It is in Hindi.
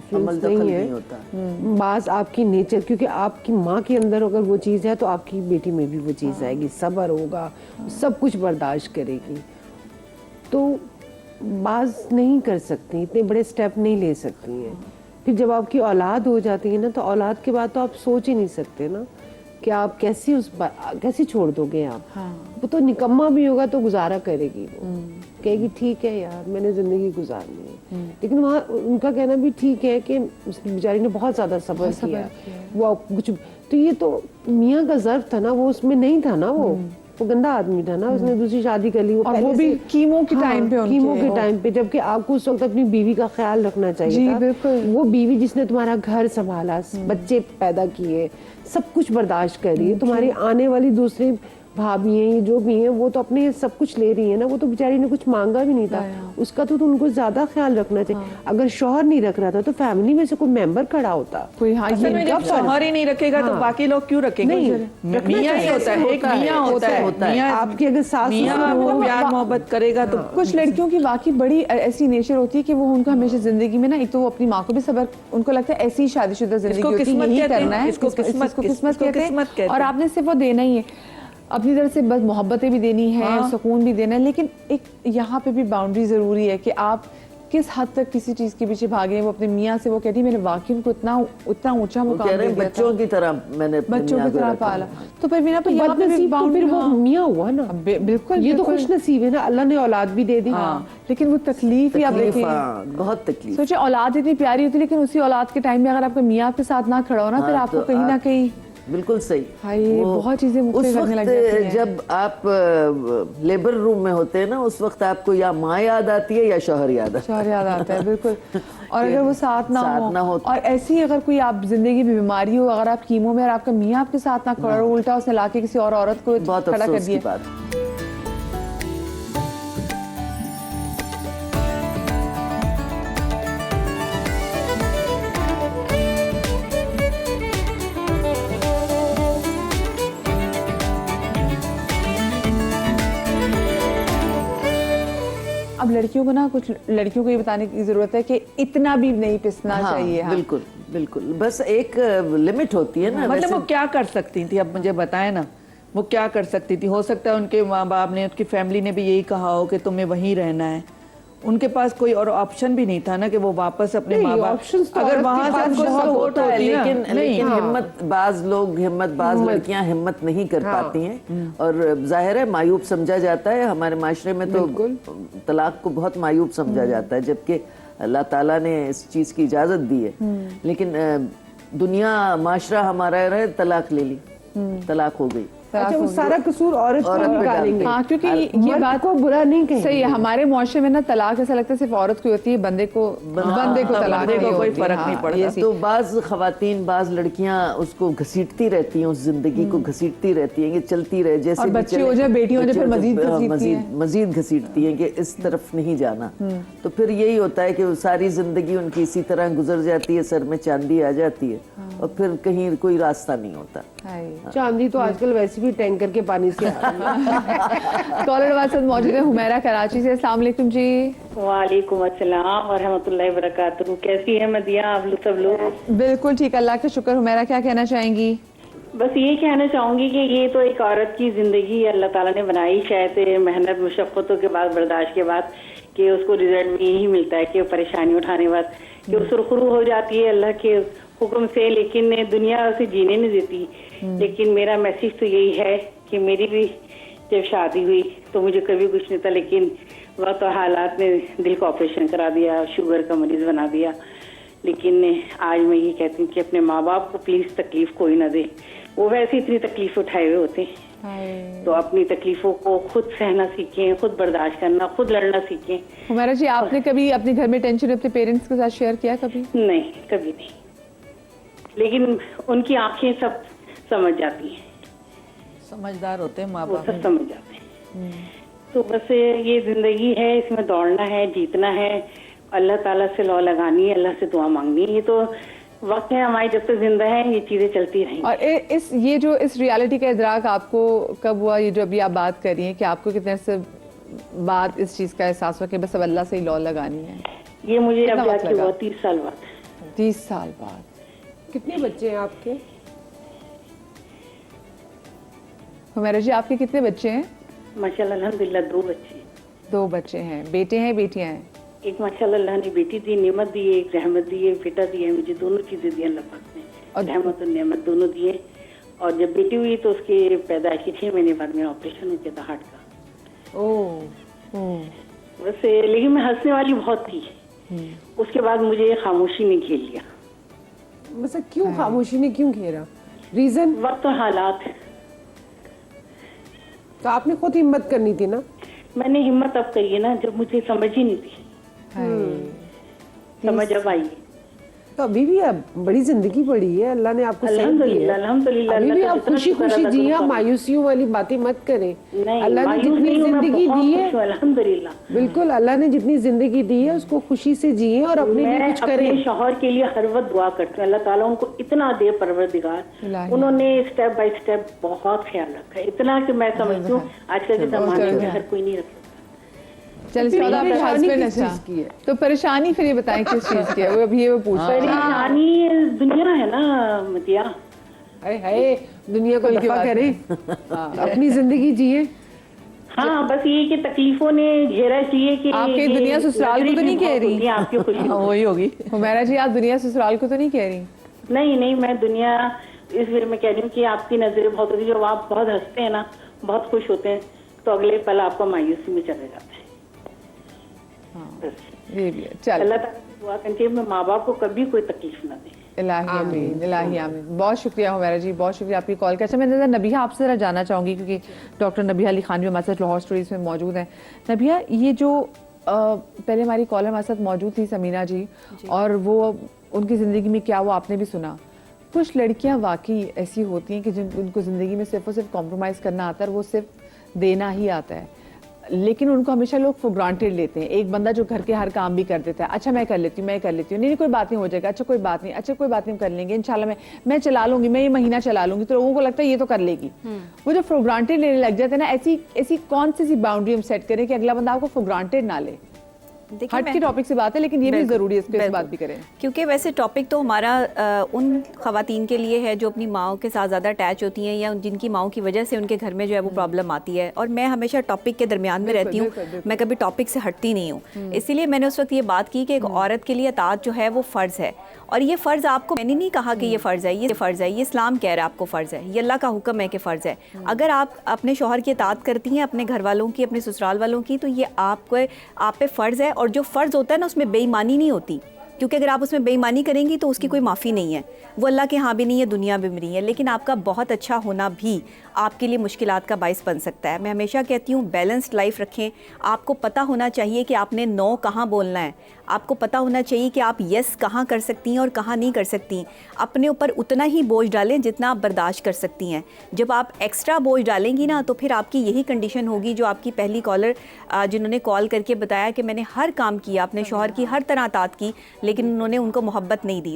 इन्फ्लुएंस नहीं है, बास आपकी नेचर, क्योंकि आपकी माँ के अंदर अगर वो चीज़ है तो आपकी बेटी में भी वो चीज़ आएगी, सब्र होगा, सब कुछ बर्दाश्त करेगी। तो बाज नहीं कर सकती, इतने बड़े स्टेप नहीं ले सकती हैं। फिर जब आपकी औलाद हो जाती है ना, तो औलाद के बाद तो आप सोच ही नहीं सकते ना कि आप कैसे छोड़ दोगे आप। वो तो निकम्मा भी होगा तो गुजारा करेगी, वो कहेगी ठीक है यार मैंने जिंदगी गुजारनी है। लेकिन वहाँ उनका कहना भी ठीक है कि उस बेचारी ने बहुत ज्यादा सब्र किया, वो कुछ तो ये तो मियाँ का ज़र्फ था ना, वो उसमें नहीं था ना, वो गंदा आदमी था ना, उसने दूसरी शादी कर ली, और वो भी कीमो के टाइम पे, कीमो के टाइम पे, जबकि आपको उस वक्त अपनी बीवी का ख्याल रखना चाहिए था। बिल्कुल। वो बीवी जिसने तुम्हारा घर संभाला, बच्चे पैदा किए, सब कुछ बर्दाश्त कर रही है, तुम्हारी आने वाली दूसरी भाभी हैं, ये जो भी हैं, वो तो अपने सब कुछ ले रही है ना, वो तो बेचारी ने कुछ मांगा भी नहीं था, उसका तो उनको ज्यादा ख्याल रखना चाहिए। अगर शौहर नहीं रख रहा था तो फैमिली में से कोई मेंबर खड़ा होता कोई। असल में जब शौहर ही नहीं रखेगा तो बाकी लोग क्यों रखेंगे? मियां ही होता है, एक मियां होता है। आपकी अगर सास वो प्यार मोहब्बत करेगा तो कुछ लड़कियों की वाकई बड़ी ऐसी नेचर होती है कि वो उनको हमेशा जिंदगी में ना, एक तो वो अपनी माँ को भी सब्र, उनको लगता है ऐसी शादीशुदा जिंदगी होती है, यही करना है, इसको किस्मत कहते हैं, और आपने सिर्फ वो देना ही है अपनी तरफ से, बस मोहब्बतें भी देनी है, सुकून भी देना है। लेकिन एक यहाँ पे भी बाउंड्री ज़रूरी है कि आप किस हद तक किसी चीज़ के पीछे भागे। वो अपने मियाँ से वो कहती है मैंने वाकई उनको उतना ऊंचा मुकाम दे दिया था, बच्चों की तरह मैंने बच्चों की तरह पाला। तो फिर मीना, यहाँ पे भी फिर वो मियाँ हुआ ना, बिल्कुल ये तो खुश नसीब है ना, अल्लाह ने औलाद भी दे दी। लेकिन वो तकलीफ ही आप देखिए, बहुत तकलीफ। सोचे औलाद इतनी प्यारी होती है, लेकिन उसी औलाद के टाइम में अगर आपका मियाँ आपके साथ ना खड़ा हो ना, फिर आपको कहीं ना कहीं बिल्कुल सही। बहुत चीजें मुख्तलिफ लगने लग जाती हैं। जब आप लेबर रूम में होते हैं ना, उस वक्त आपको या माँ याद आती है या शौहर याद आता है बिल्कुल। और अगर वो साथ ना हो और ऐसी अगर कोई आप जिंदगी में बीमारी हो, अगर आप कीमो में और आपका मियाँ आपके साथ ना खड़ा हो, उल्टा उसने लाके किसी और औरत को खड़ा कर दिया। अब लड़कियों को ना, कुछ लड़कियों को ये बताने की जरूरत है कि इतना भी नहीं पिसना चाहिए। बिल्कुल बिल्कुल, बस एक लिमिट होती है ना। मतलब वो क्या कर सकती थी, अब मुझे बताएं ना, वो क्या कर सकती थी? हो सकता है उनके माँ बाप ने, उसकी फैमिली ने भी यही कहा हो कि तुम्हें वहीं रहना है। उनके पास कोई और ऑप्शन भी नहीं था ना कि वो वापस अपने माँ बाप, अगर वहां से उनको सपोर्ट होती, लेकिन हिम्मत बाज लोग, बाज लड़कियां हिम्मत नहीं कर पाती हैं, और जाहिर है मायूब समझा जाता है। हमारे माशरे में तो तलाक को बहुत मायूब समझा जाता है, जबकि अल्लाह ताला ने इस चीज की इजाजत दी है। लेकिन दुनिया, माशरा हमारा रहे, तलाक ले ली, तलाक हो गई। अच्छा, वो सारा कसूर औरत को निकालेंगे। हाँ, क्योंकि ये बात को बुरा नहीं कहेंगे। सही है, हमारे मुआशरे में ना तलाक ऐसा लगता है सिर्फ औरत को होती है, बंदे को तलाक को कोई फर्क नहीं पड़ता। तो बाज खवातीन, बाज लड़कियां उसको घसीटती रहती हैं, उस जिंदगी को घसीटती रहती हैं कि चलती रहे, जैसे और बच्चे हो जाए, बेटी हो जाए, फिर मजीद घसीटती हैं कि इस तरफ नहीं जाना। तो फिर यही होता है कि सारी जिंदगी उनकी इसी तरह गुजर जाती है, सर में चांदी आ जाती है, और फिर कहीं कोई रास्ता नहीं होता। चांदी तो आजकल वैसे भी टैंकर के पानी से आ रही है। कॉलर हमारे साथ मौजूद है हुमैरा कराची से। अस्सलाम वालेकुम जी। वालेकुम अस्सलाम व रहमतुल्लाहि व बरकातहू। कैसी है मदिया, आप लोग सब लोग? बिल्कुल ठीक, अल्लाह का शुक्र। हुमैरा क्या कहना चाहेंगी? बस ये कहना चाहूंगी कि ये तो एक औरत की जिंदगी अल्लाह ताला ने बनाई, शायद मेहनत मुशक्क़तों के बाद, बर्दाश्त के बाद, कि उसको रिजल्ट में यही मिलता है कि परेशानी उठाने के बाद कि वो सुरखरू हो जाती है अल्लाह के हुक्म से, लेकिन दुनिया उसे जीने नहीं देती। लेकिन मेरा मैसेज तो यही है कि मेरी भी जब शादी हुई तो मुझे कभी कुछ नहीं था, लेकिन वक्त और हालात ने दिल का ऑपरेशन करा दिया, शुगर का मरीज बना दिया। लेकिन आज मैं ये कहती हूँ कि अपने माँ बाप को प्लीज तकलीफ कोई ना दे, वो वैसे इतनी तकलीफ उठाए हुए होते हैं, तो अपनी तकलीफों को खुद सहना सीखें, खुद बर्दाश्त करना, खुद लड़ना सीखें। हुमैरा जी, आपने कभी अपने घर में टेंशन अपने पेरेंट्स के साथ शेयर किया कभी? नहीं, कभी नहीं, लेकिन उनकी आंखें सब समझ जाती हैं, समझदार होते हैं माँ बाप, सब समझ जाते हैं। तो बस ये जिंदगी है, इसमें दौड़ना है, जीतना है, अल्लाह ताला से लौ लगानी है, अल्लाह से दुआ मांगनी है। ये तो वक्त है हमारी, जब तक जिंदा है ये चीजें चलती रहेंगी। और इस रियलिटी का इदराक आपको कब हुआ, ये जो अभी आप बात कर रही हैं, कि आपको कितने से बाद इस चीज का एहसास हुआ कि बस अब अल्लाह से ही लौ लगानी है? ये मुझे अब जाके हुआ 30 साल बाद। 30 साल बाद। कितने बच्चे हैं आपके? हुमैरा जी, आपके कितने बच्चे हैं? माशाल्लाह अल्हम्दुलिल्लाह 2 बच्चे। 2 बच्चे हैं। बेटे हैं बेटियां हैं? एक माशाल्लाह अल्लाह ने बेटी दी, नेमत दी है, एक रहमत दी है, बेटा दिया है। मुझे दोनों चीजें दी अल्लाह पाक ने, रहमत और नेमत दोनों दिए। और जब बेटी हुई तो उसके पैदाइश के 6 महीने बाद मेरा ऑपरेशन हो गया था हार्ट का। वैसे लेकिन मैं हंसने वाली बहुत थी। उसके बाद मुझे खामोशी ने घेर लिया। मतलब क्यों खामोशी ने क्यों घेरा? रीजन? वक्त और हालात। तो आपने खुद हिम्मत करनी थी ना। मैंने हिम्मत तब करी है ना जब मुझे समझ ही नहीं थी। समझ अब आई। तो अभी भी अब बड़ी जिंदगी पड़ी है, अल्लाह ने आपको सेहत दी है। अल्हम्दुलिल्लाह अल्हम्दुलिल्लाह। अभी भी आप खुशी खुशी जिए, आप मायूसियों वाली बातें मत करें। अल्लाह ने जितनी जिंदगी दी है, अल्हम्दुलिल्लाह बिल्कुल अल्लाह ने जितनी जिंदगी दी है उसको खुशी से जिए और अपने लिए कुछ करें। अपने शौहर के लिए हर वक्त दुआ करती हूँ, अल्लाह ताला उनको इतना दे परवरदिगार। उन्होंने स्टेप बाय स्टेप बहुत ख्याल रखा है, इतना कि मैं समझती हूँ आजकल के जमाने में हर कोई नहीं रखता। चलिए आपका हस्बैंड अच्छा तो परेशानी फिर ये बताएं किस चीज की है? वो अभी ये वो पूछ रहे हैं। परेशानी दुनिया है ना मतिया। हाय दुनिया को दफा करें, अपनी जिंदगी जिए। हाँ बस ये कि तकलीफों ने घेरा चाहिए कि आपकी दुनिया ससुराल को तो नहीं कह रही? आपकी खुशी वही होगी। हुमैरा जी, आप दुनिया ससुराल को तो नहीं कह रही? नहीं नहीं, मैं दुनिया इस वे में कह रही हूँ कि आपकी नजरें बहुत होती है। जब आप बहुत हंसते हैं ना, बहुत खुश होते हैं, तो अगले पल आपका मायूसी में चले जाते हैं। ये भी है। चल अल्लाह ताला से दुआ करनी, मैं माँ बाप को कभी कोई तकलीफ ना दे। इलाही आमीन, इलाही आमीन। बहुत शुक्रिया हुमैरा जी, बहुत शुक्रिया आपकी कॉल का। अच्छा मैं ज़रा नबिया आपसे ज़रा जानना चाहूँगी क्योंकि डॉक्टर नबिया अली खान भी हमारे साथ लाहौर स्टोरीज में मौजूद हैं। नबिया, ये जो पहले हमारी कॉलर हमारे साथ मौजूद थी समीना जी, और वो उनकी ज़िंदगी में क्या वो आपने भी सुना। कुछ लड़कियाँ वाकई ऐसी होती हैं कि जिनको ज़िंदगी में सिर्फ और सिर्फ कॉम्प्रोमाइज़ करना आता है, वो सिर्फ देना ही आता है, लेकिन उनको हमेशा लोग फॉर ग्रांटेड लेते हैं। एक बंदा जो घर के हर काम भी कर देता है, अच्छा मैं कर लेती हूँ, मैं कर लेती हूँ, नहीं कोई बात नहीं हो जाएगा, अच्छा कोई बात नहीं, अच्छा कोई बात नहीं कर लेंगे इंशाल्लाह, मैं चला लूंगी, मैं ये महीना चला लूंगी, तो लोगों को लगता है ये तो कर लेगी। वो जो फॉर ग्रांटेड लेने लग जाते हैं ना, ऐसी कौन सी बाउंड्री हम सेट करें कि अगला बंदा आपको फॉर ग्रांटेड ना ले? हट की टॉपिक से बात है, लेकिन ये भी जरूरी है इसके बात भी करें, क्योंकि वैसे टॉपिक तो हमारा उन खवातीन के लिए है जो अपनी माओ के साथ ज़्यादा अटैच होती हैं या जिनकी माओ की वजह से उनके घर में जो है वो प्रॉब्लम आती है। और मैं हमेशा टॉपिक के दरमियान में रहती हूँ, मैं कभी टॉपिक से हटती नहीं हूँ। इसीलिए मैंने उस वक्त ये बात की कि एक औरत के लिए अताअत जो है वो फ़र्ज़ है। और ये फ़र्ज़ आपको, मैंने नहीं कहा कि ये फ़र्ज़ है, ये फ़र्ज़ है, ये इस्लाम कह रहा है आपको फ़र्ज़ है, ये अल्लाह का हुक्म है कि फ़र्ज़ है। अगर आप अपने शौहर की अताअत करती हैं, अपने घर वालों की, अपने ससुराल वालों की, तो ये आप पे फ़र्ज़ है। और जो फ़र्ज़ होता है ना, उसमें बेईमानी नहीं होती, क्योंकि अगर आप उसमें बेईमानी करेंगी तो उसकी कोई माफ़ी नहीं है, वो अल्लाह के यहाँ भी नहीं है, दुनिया में भी नहीं है। लेकिन आपका बहुत अच्छा होना भी आपके लिए मुश्किलात का बाइस बन सकता है। मैं हमेशा कहती हूँ बैलेंस्ड लाइफ रखें। आपको पता होना चाहिए कि आपने नो कहाँ बोलना है, आपको पता होना चाहिए कि आप यस कहाँ कर सकती हैं और कहाँ नहीं कर सकती। अपने ऊपर उतना ही बोझ डालें जितना आप बर्दाश्त कर सकती हैं। जब आप एक्स्ट्रा बोझ डालेंगी ना, तो फिर आपकी यही कंडीशन होगी जो आपकी पहली कॉलर जिन्होंने कॉल करके बताया कि मैंने हर काम किया, अपने शौहर की हर तरह अताअत की, लेकिन उन्होंने उनको मोहब्बत नहीं दी।